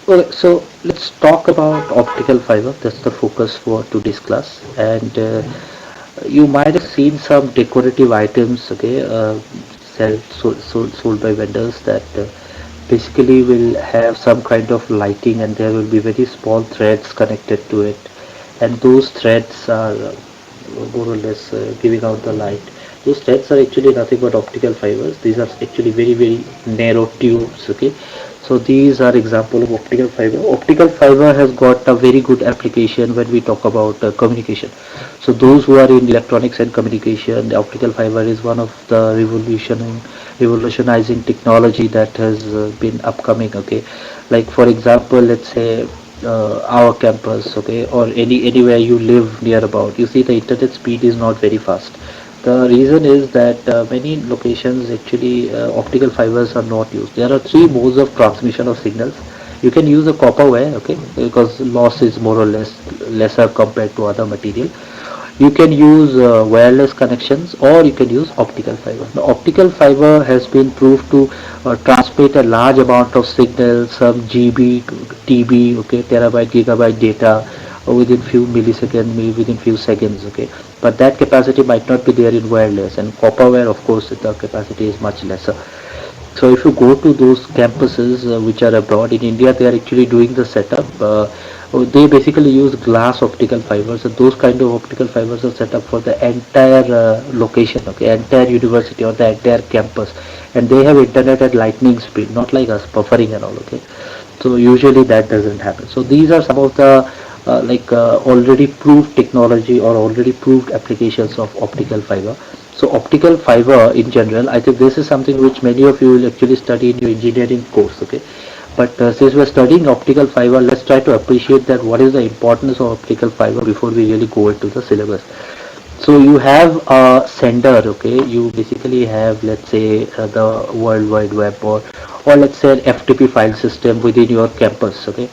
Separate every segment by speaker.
Speaker 1: Okay, so let's talk about optical fiber. That's the focus for today's class. And you might have seen some decorative items, okay, sold by vendors that basically will have some kind of lighting, and there will be very small threads connected to it. And those threads are more or less giving out the light. Those threads are actually nothing but optical fibers. These are actually very narrow tubes, okay. So these are example of optical fiber. Optical fiber has got a very good application when we talk about communication. So those who are in electronics and communication, the optical fiber is one of the revolutionizing technology that has been upcoming, okay. Like for example, let's say our campus, okay, or anywhere you live near about, you see the internet speed is not very fast. The reason is that many locations actually optical fibers are not used. There are three modes of transmission of signals. You can use a copper wire, okay, because loss is more or less lesser compared to other material. You can use wireless connections, or you can use optical fiber. The optical fiber has been proved to transmit a large amount of signal, some GB, TB, okay, terabyte, gigabyte data within few milliseconds, maybe within few seconds, okay. But that capacity might not be there in wireless, and copper wire, of course, the capacity is much lesser. So if you go to those campuses which are abroad, in India they are actually doing the setup. They basically use glass optical fibers, and those kind of optical fibers are set up for the entire location, okay, entire university or the entire campus, and they have internet at lightning speed, not like us buffering and all, okay. So usually that doesn't happen. So these are some of the already proved technology or already proved applications of optical fiber. So optical fiber in general, I think this is something which many of you will actually study in your engineering course, okay. But since we're studying optical fiber, let's try to appreciate that what is the importance of optical fiber before we really go into the syllabus. So you have a sender, okay. You basically have, let's say, the World Wide Web, or let's say an FTP file system within your campus, okay,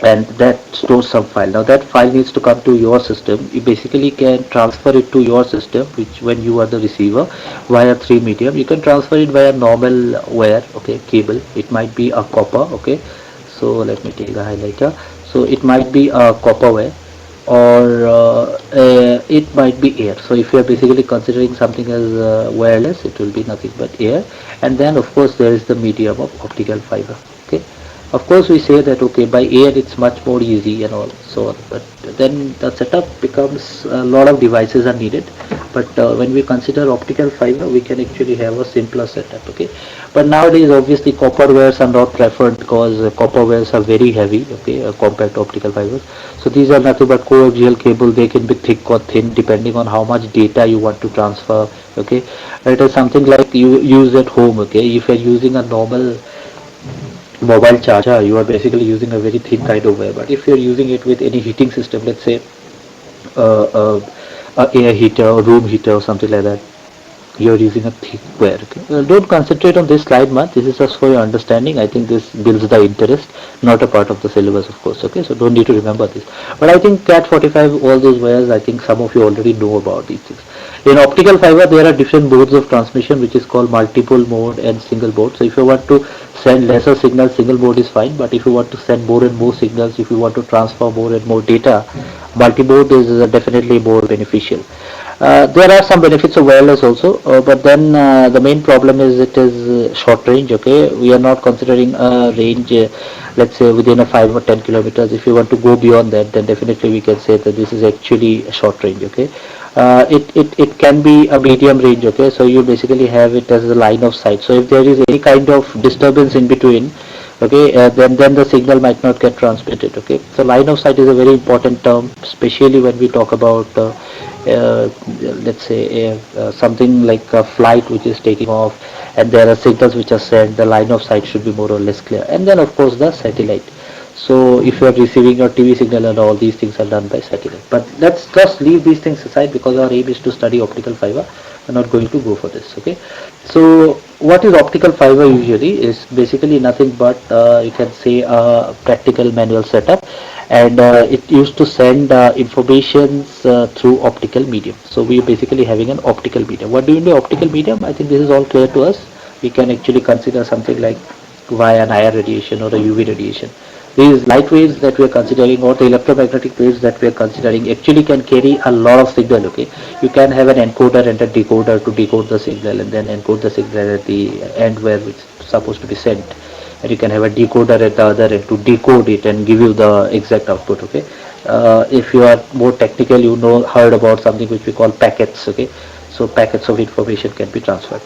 Speaker 1: and that stores some file. Now that file needs to come to your system. You basically can transfer it to your system, which when you are the receiver, via three medium. You can transfer it via normal wire, okay, cable. It might be a copper, okay. So let me take a highlighter. So it might be a copper wire, or it might be air. So if you are basically considering something as wireless, it will be nothing but air. And then of course there is the medium of optical fiber, okay. Of course we say that okay, by air it's much more easy and all so on, but then the setup becomes a lot of devices are needed. But when we consider optical fiber, we can actually have a simpler setup, okay. But nowadays obviously copper wires are not preferred, because copper wires are very heavy, okay, compared to optical fibers. So these are nothing but coaxial cable. They can be thick or thin depending on how much data you want to transfer, okay. It is something like you use at home, okay. If you're using a normal mobile charger, you are basically using a very thin kind of wire. But if you're using it with any heating system, let's say uh, uh, a air heater or room heater or something like that, you're using a thick wire, okay? Don't concentrate on this slide much. This is just for your understanding. I think this builds the interest, not a part of the syllabus, of course, okay. So don't need to remember this. But I think cat 45, all those wires, I think some of you already know about these things. In optical fiber there are different modes of transmission, which is called multiple mode and single mode. So if you want to send lesser signals, single mode is fine. But if you want to send more and more signals, if you want to transfer more and more data, multi-mode is definitely more beneficial. There are some benefits of wireless also, but then the main problem is it is short range, okay. We are not considering a range, let's say within a 5 or 10 kilometers. If you want to go beyond that, then definitely we can say that this is actually a short range, okay. It can be a medium range, okay. So you basically have it as a line of sight. So if there is any kind of disturbance in between, okay, then the signal might not get transmitted, okay. So line of sight is a very important term, especially when we talk about uh, let's say something like a flight which is taking off, and there are signals which are sent. The line of sight should be more or less clear. And then of course the satellite. So if you are receiving your TV signal, and all these things are done by satellite. But let's just leave these things aside, because our aim is to study optical fiber. We're not going to go for this, okay. So what is optical fiber usually is basically nothing but you can say a practical manual setup, and it used to send informations through optical medium. So we are basically having an optical medium. What do you mean by optical medium? I think this is all clear to us. We can actually consider something like via an IR radiation or a UV radiation. These light waves that we are considering or the electromagnetic waves that we are considering actually can carry a lot of signal. Okay, you can have an encoder and a decoder to decode the signal and then encode the signal at the end where it's supposed to be sent, and you can have a decoder at the other end to decode it and give you the exact output. Okay, if you are more technical, you know, heard about something which we call packets. Okay, so packets of information can be transferred.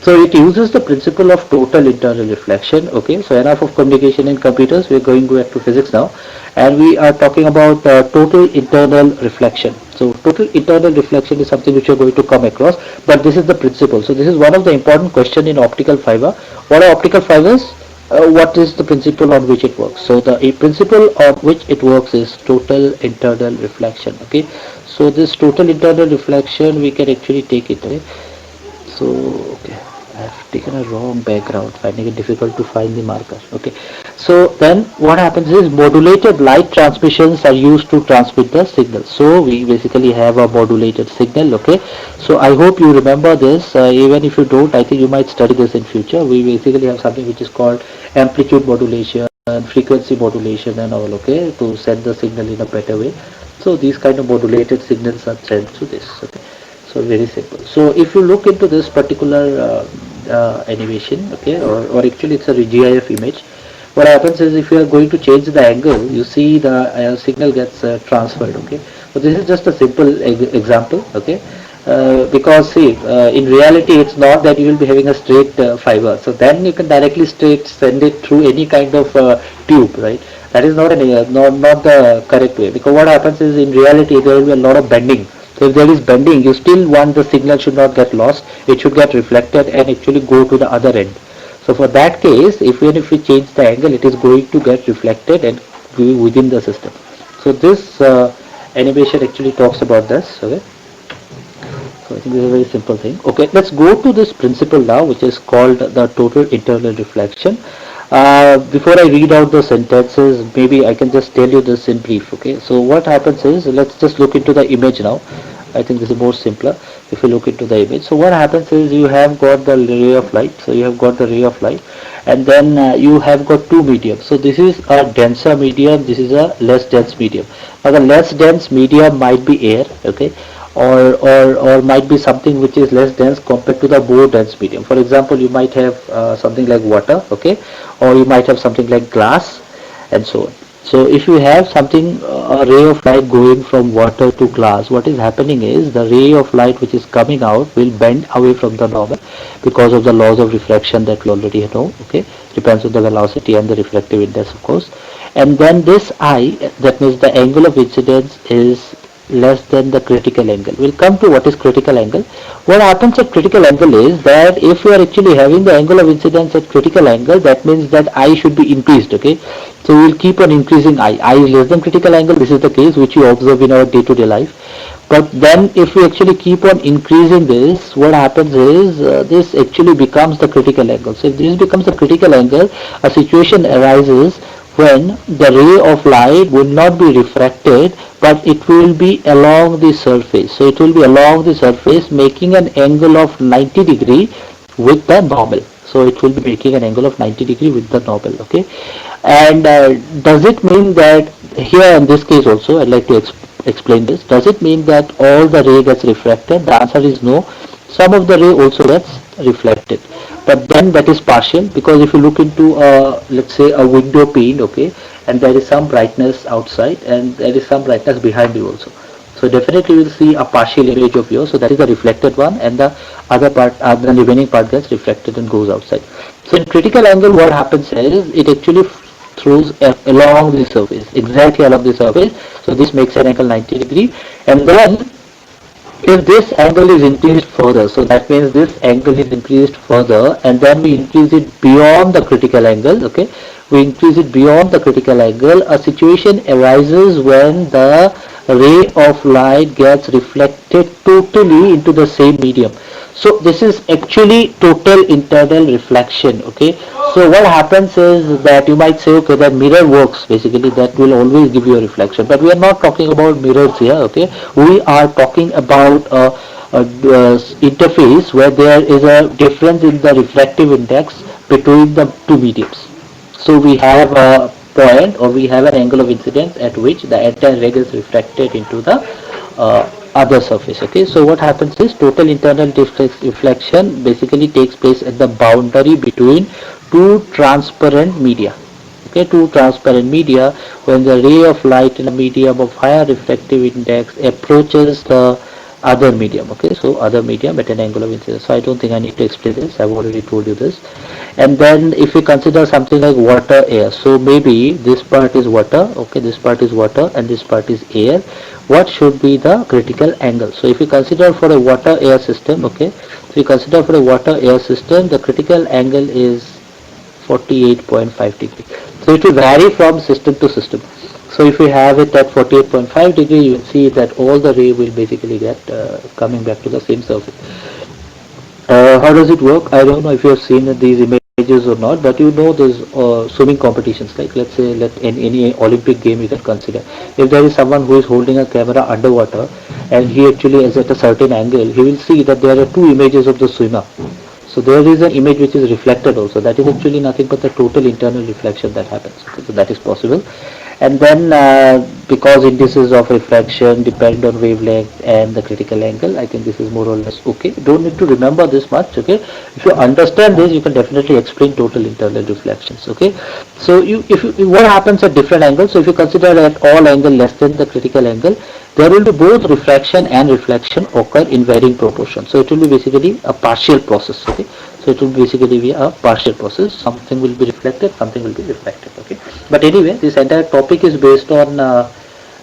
Speaker 1: So it uses the principle of total internal reflection. Okay, so enough of communication in computers. We are going back to physics now, and we are talking about total internal reflection. So total internal reflection is something which you are going to come across, but this is the principle. So this is one of the important question in optical fiber. What are optical fibers? What is the principle on which it works? So the principle on which it works is total internal reflection. Okay, so this total internal reflection we can actually take it. Okay, so okay, I have taken a wrong background, finding it difficult to find the marker. Okay, so then what happens is modulated light transmissions are used to transmit the signal. So we basically have a modulated signal. Okay, so I hope you remember this. Even if you don't, I think you might study this in future. We basically have something which is called amplitude modulation, frequency modulation and all. Okay, to send the signal in a better way. So these kind of modulated signals are sent to this. Okay, so very simple. So if you look into this particular animation, okay, or actually it's a GIF image, what happens is if you are going to change the angle, you see the signal gets transferred. Okay, so this is just a simple example. Okay, because see, in reality it's not that you will be having a straight fiber, so then you can directly straight send it through any kind of tube, right? That is not not the correct way, because what happens is in reality there will be a lot of bending. So if there is bending, you still want the signal should not get lost, it should get reflected and actually go to the other end. So for that case, even if we change the angle, it is going to get reflected and be within the system. So this animation actually talks about this. Okay, so I think this is a very simple thing. Okay, let's go to this principle now, which is called the total internal reflection. Before I read out the sentences, maybe I can just tell you this in brief. Okay, so what happens is, let's just look into the image now. I think this is more simpler if you look into the image. So what happens is you have got the ray of light. So you have got the ray of light, and then you have got two mediums. So this is a denser medium, this is a less dense medium. Now the less dense medium might be air. Okay, or might be something which is less dense compared to the more dense medium. For example, you might have something like water. Okay, or you might have something like glass, and so on. So if you have something, a ray of light going from water to glass, what is happening is the ray of light which is coming out will bend away from the normal because of the laws of refraction that we already know. Okay, depends on the velocity and the refractive index, of course. And then this I, that means the angle of incidence, is less than the critical angle. We'll come to what is critical angle. What happens at critical angle is that if you are actually having the angle of incidence at critical angle, that means that I should be increased. Okay, so we will keep on increasing I. I is less than critical angle. This is the case which we observe in our day-to-day life. But then if we actually keep on increasing this, what happens is this actually becomes the critical angle. So if this becomes the critical angle, a situation arises when the ray of light will not be refracted, but it will be along the surface. So it will be along the surface making an angle of 90 degree with the normal. So it will be making an angle of 90 degree with the normal. Okay, and does it mean that here in this case also, I'd like to explain this, does it mean that all the ray gets refracted? The answer is no. Some of the ray also gets reflected, but then that is partial, because if you look into let's say a window pane, okay, and there is some brightness outside and there is some brightness behind you also, so definitely you will see a partial image of yours. So that is the reflected one, and the other part, the remaining part gets reflected and goes outside. So in critical angle, what happens is it actually throws along the surface, exactly along the surface. So this makes an angle 90 degree, and then if this angle is increased further, so that means this angle is increased further, and then we increase it beyond the critical angle. Okay, we increase it beyond the critical angle, a situation arises when the ray of light gets reflected totally into the same medium. So this is actually total internal reflection. Okay, so what happens is that you might say, okay, that mirror works, basically that will always give you a reflection, but we are not talking about mirrors here. Okay, we are talking about a interface where there is a difference in the refractive index between the two mediums. So we have a point, or we have an angle of incidence at which the entire ray is refracted into the other surface. Okay, so what happens is total internal reflection basically takes place at the boundary between two transparent media. Okay, two transparent media, when the ray of light in a medium of higher refractive index approaches the other medium. Okay, so other medium at an angle of incidence. So I don't think I need to explain this, I've already told you this. And then if we consider something like water air, so maybe this part is water, okay, this part is water and this part is air. What should be the critical angle? So if we consider for a water air system, okay, so we consider for a water air system, the critical angle is 48.5 degree. So it will vary from system to system. So if we have it at 48.5 degree, you will see that all the ray will basically get coming back to the same surface. How does it work? I don't know if you have seen these images or not, but you know there's swimming competitions. Like let's say, let in any Olympic game you can consider. If there is someone who is holding a camera underwater, and he actually is at a certain angle, he will see that there are two images of the swimmer. So there is an image which is reflected also. That is actually nothing but the total internal reflection that happens. Okay, so that is possible. And then because indices of refraction depend on wavelength and the critical angle, I think this is more or less okay. Don't need to remember this much. Okay, if you understand this, you can definitely explain total internal reflections. Okay, so what happens at different angles? So if you consider at all angle less than the critical angle, there will be both refraction and reflection occur in varying proportion. So it will be basically a partial process. Okay, so it will basically be a partial process. Something will be reflected, something will be reflected. Okay, but anyway, this entire topic is based on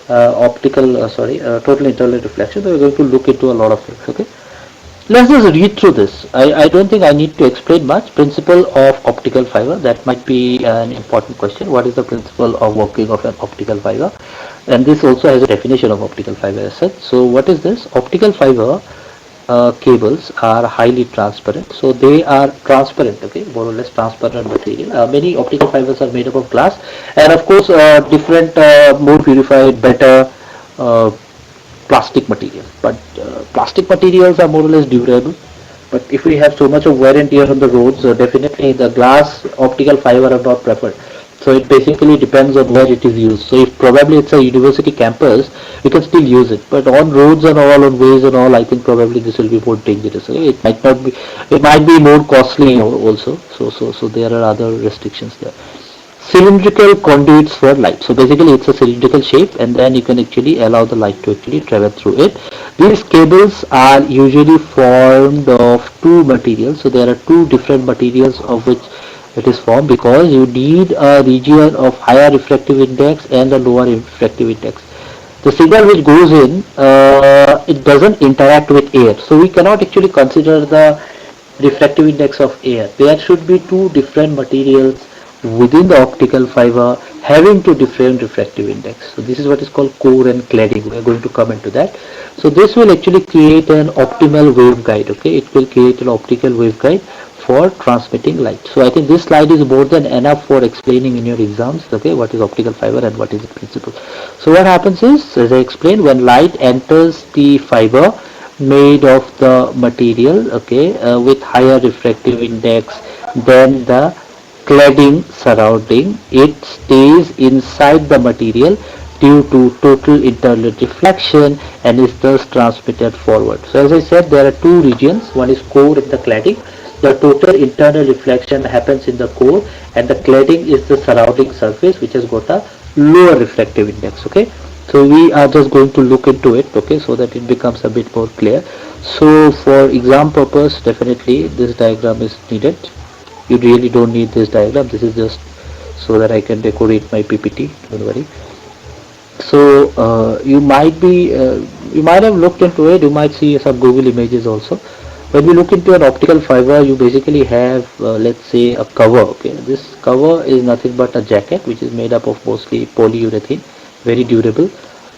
Speaker 1: total internal reflection. So we're going to look into a lot of things. Okay, let's just read through this. I don't think I need to explain much. Principle of optical fiber, that might be an important question. What is the principle of working of an optical fiber? And this also has a definition of optical fiber as such. So what is this? Optical fiber cables are highly transparent. So they are transparent, okay, more or less transparent material. Many optical fibers are made up of glass, and of course different more purified, better uh, plastic material. But plastic materials are more or less durable. But if we have so much of wear and tear on the roads, definitely the glass optical fiber are not preferred. So it basically depends on where it is used. So if probably it's a university campus, we can still use it. But on roads and all, on ways and all, I think probably this will be more dangerous. Okay? It might not be. It might be more costly also. So there are other restrictions there. Cylindrical conduits for light. So basically it's a cylindrical shape, and then you can actually allow the light to actually travel through it. These cables are usually formed of two materials. So there are two different materials of which it is formed, because you need a region of higher refractive index and a lower refractive index. The signal which goes in, it doesn't interact with air. So we cannot actually consider the refractive index of air. There should be two different materials within the optical fiber having two different refractive index. So this is what is called core and cladding. We are going to come into that. So this will actually create an optimal waveguide. Okay, it will create an optical waveguide for transmitting light. So I think this slide is more than enough for explaining in your exams, okay, what is optical fiber and what is the principle. So what happens is, as I explained, when light enters the fiber made of the material, okay, with higher refractive index than the cladding surrounding, it stays inside the material due to total internal reflection and is thus transmitted forward. So as I said, there are two regions. One is core and the cladding. The total internal reflection happens in the core, and the cladding is the surrounding surface which has got a lower refractive index. Okay, so we are just going to look into it, okay, so that it becomes a bit more clear. So for exam purpose, definitely this diagram is needed. You really don't need this diagram. This is just so that I can decorate my PPT, don't worry. So you might have looked into it. You might see some Google images also. When we look into an optical fiber, you basically have let's say a cover. Okay, this cover is nothing but a jacket which is made up of mostly polyurethane, very durable.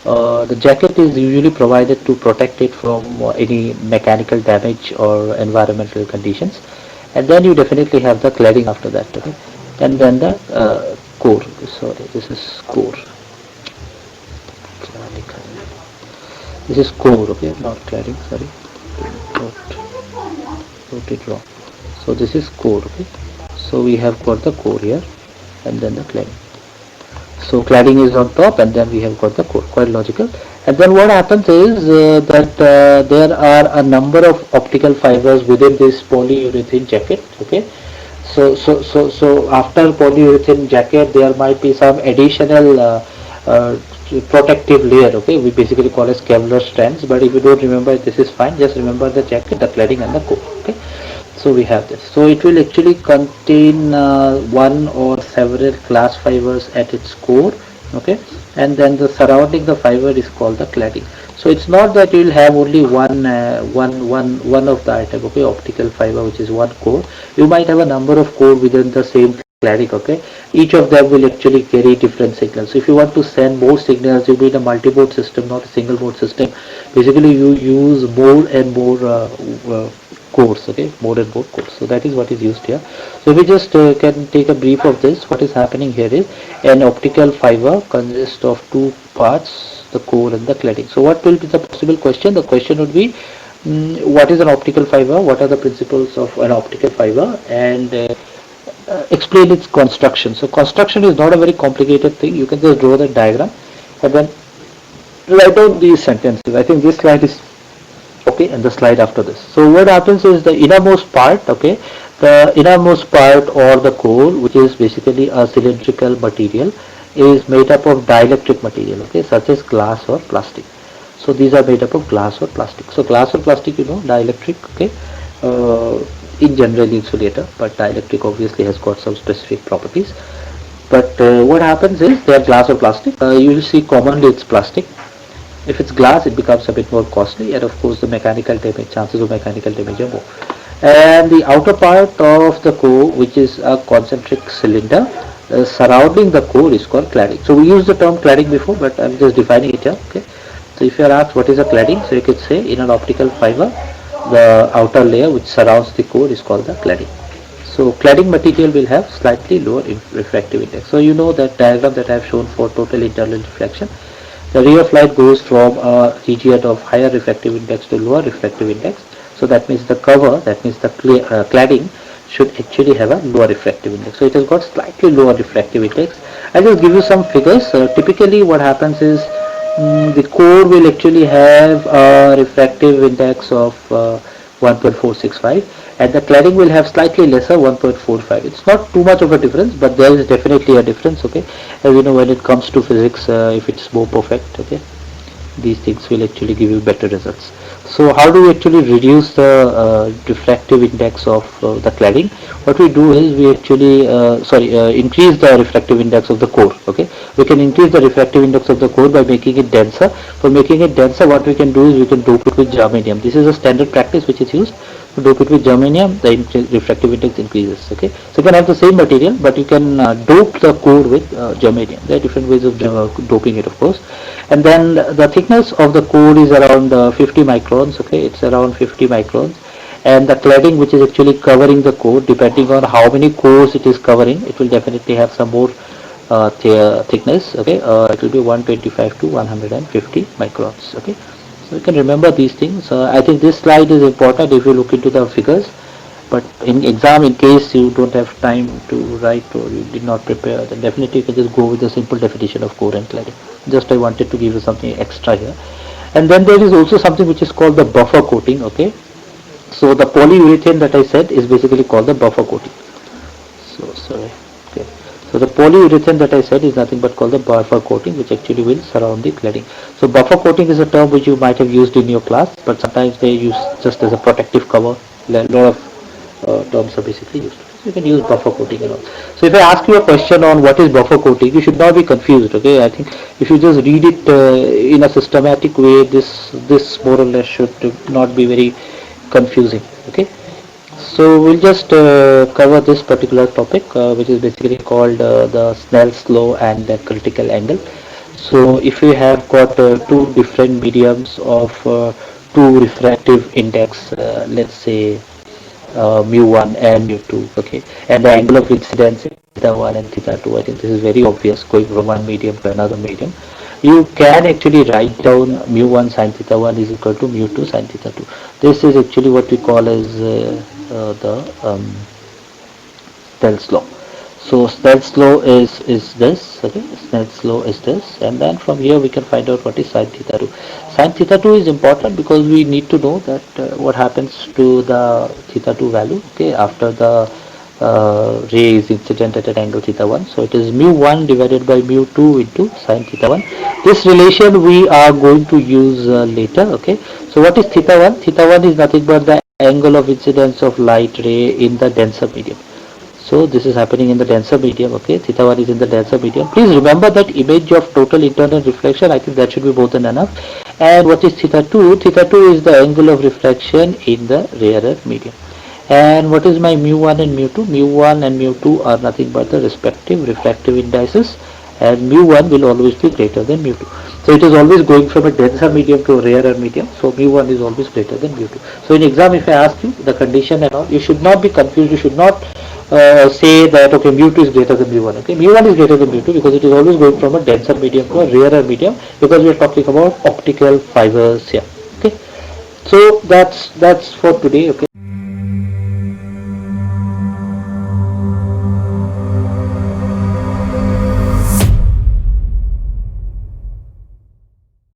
Speaker 1: The jacket is usually provided to protect it from any mechanical damage or environmental conditions, and then you definitely have the cladding after that. Okay, and then the core. Sorry, this is core. This is core. Okay, not cladding. Sorry, wrote it wrong. So this is core. Okay, so we have got the core here, and then the cladding. So cladding is on top, and then we have got the core. Quite logical. And then what happens is that there are a number of optical fibers within this polyurethane jacket. Okay. So after polyurethane jacket, there might be some additional uh, protective layer. Okay, we basically call as Kevlar strands. But if you don't remember, this is fine. Just remember the jacket, the cladding, and the core. Okay. So we have this. So it will actually contain one or several glass fibers at its core. Okay, and then the surrounding the fiber is called the cladding. So it's not that you will have only one of the item. Okay, optical fiber, which is one core. You might have a number of core within the same cladding. Okay, each of them will actually carry different signals. So if you want to send more signals, you need a multi-mode system, not a single mode system. Basically you use more and more cores. Okay, more and more cores. So that is what is used here. So we just can take a brief of this. What is happening here is an optical fiber consists of two parts, the core and the cladding. So what will be the possible question? The question would be, what is an optical fiber, what are the principles of an optical fiber, and explain its construction. So construction is not a very complicated thing. You can just draw the diagram and then write down these sentences. I think this slide is okay, and the slide after this. So what happens is the innermost part. Okay, the innermost part or the core, which is basically a cylindrical material, is made up of dielectric material, okay, such as glass or plastic. So these are made up of glass or plastic. So glass or plastic, dielectric. Okay, in general insulator, but dielectric obviously has got some specific properties. But what happens is they are glass or plastic. You will see commonly it's plastic. If it's glass, it becomes a bit more costly, and of course the mechanical damage, chances of mechanical damage are more. And the outer part of the core, which is a concentric cylinder, surrounding the core is called cladding. So we used the term cladding before, but I'm just defining it here. Okay. So if you are asked what is a cladding, so you could say in an optical fiber, the outer layer which surrounds the core is called the cladding. So cladding material will have slightly lower refractive index. So you know that diagram that I have shown for total internal reflection. The ray of light goes from a region of higher refractive index to lower refractive index. So that means the cover, that means the cladding should actually have a lower refractive index. So it has got slightly lower refractive index. I'll just give you some figures. Typically what happens is the core will actually have a refractive index of 1.465, and the cladding will have slightly lesser, 1.45. It's not too much of a difference, but there is definitely a difference. Okay, as you know, when it comes to physics, if it's more perfect, okay, these things will actually give you better results. So how do we actually reduce the refractive index of the cladding? What we do is we actually increase the refractive index of the core. Okay, we can increase the refractive index of the core by making it denser. For making it denser, what we can do is we can dope it with germanium. This is a standard practice which is used. To dope it with germanium, the refractive index increases. Okay, so you can have the same material, but you can dope the core with germanium. There are different ways of doping it, of course. And then the thickness of the core is around 50 microns. Okay, it's around 50 microns. And the cladding, which is actually covering the core, depending on how many cores it is covering, it will definitely have some more thickness. Okay, it will be 125 to 150 microns. Okay, so you can remember these things. I think this slide is important if you look into the figures, but in exam, in case you don't have time to write or you did not prepare, then definitely you can just go with the simple definition of core and cladding. Just I wanted to give you something extra here. And then there is also something which is called the buffer coating. Okay, so the polyurethane that I said is basically called the buffer coating. So sorry. Okay. So the polyurethane that I said is nothing but called the buffer coating, which actually will surround the cladding. So buffer coating is a term which you might have used in your class, but sometimes they use just as a protective cover. A lot of terms are basically used. So you can use buffer coating and all. So if I ask you a question on what is buffer coating, you should not be confused. Okay, I think if you just read it in a systematic way, this more or less should not be very confusing. Okay, so we'll just cover this particular topic, which is basically called the Snell's law and the critical angle. So if we have got two different mediums of two refractive index, let's say mu1 and mu2, okay, and the angle of incidence is theta 1 and theta 2. I think this is very obvious going from one medium to another medium. You can actually write down mu1 sin theta 1 is equal to mu2 sin theta 2. This is actually what we call as the Snell's law. So Snell's law is this, okay? Snell's law is this, and then from here we can find out what is sine theta 2. Sine theta 2 is important because we need to know that what happens to the theta 2 value, okay, after the ray is incident at an angle theta 1. So it is mu 1 divided by mu 2 into sine theta 1. This relation we are going to use later, okay? So what is theta 1? Theta 1 is nothing but the angle of incidence of light ray in the denser medium. So this is happening in the denser medium, okay? Theta 1 is in the denser medium. Please remember that image of total internal reflection, I think that should be more than enough. And what is theta 2? Theta 2 is the angle of reflection in the rarer medium. And what is my mu 1 and mu 2? Mu 1 and mu 2 are nothing but the respective refractive indices, and mu 1 will always be greater than mu 2. So it is always going from a denser medium to a rarer medium, so mu 1 is always greater than mu 2. So in exam, if I ask you the condition and all, you should not be confused, you should not say that okay, mu 2 is greater than mu 1. Okay, mu 1 is greater than mu 2 because it is always going from a denser medium to a rarer medium, because we are talking about optical fibers here. Okay, so that's for today. Okay.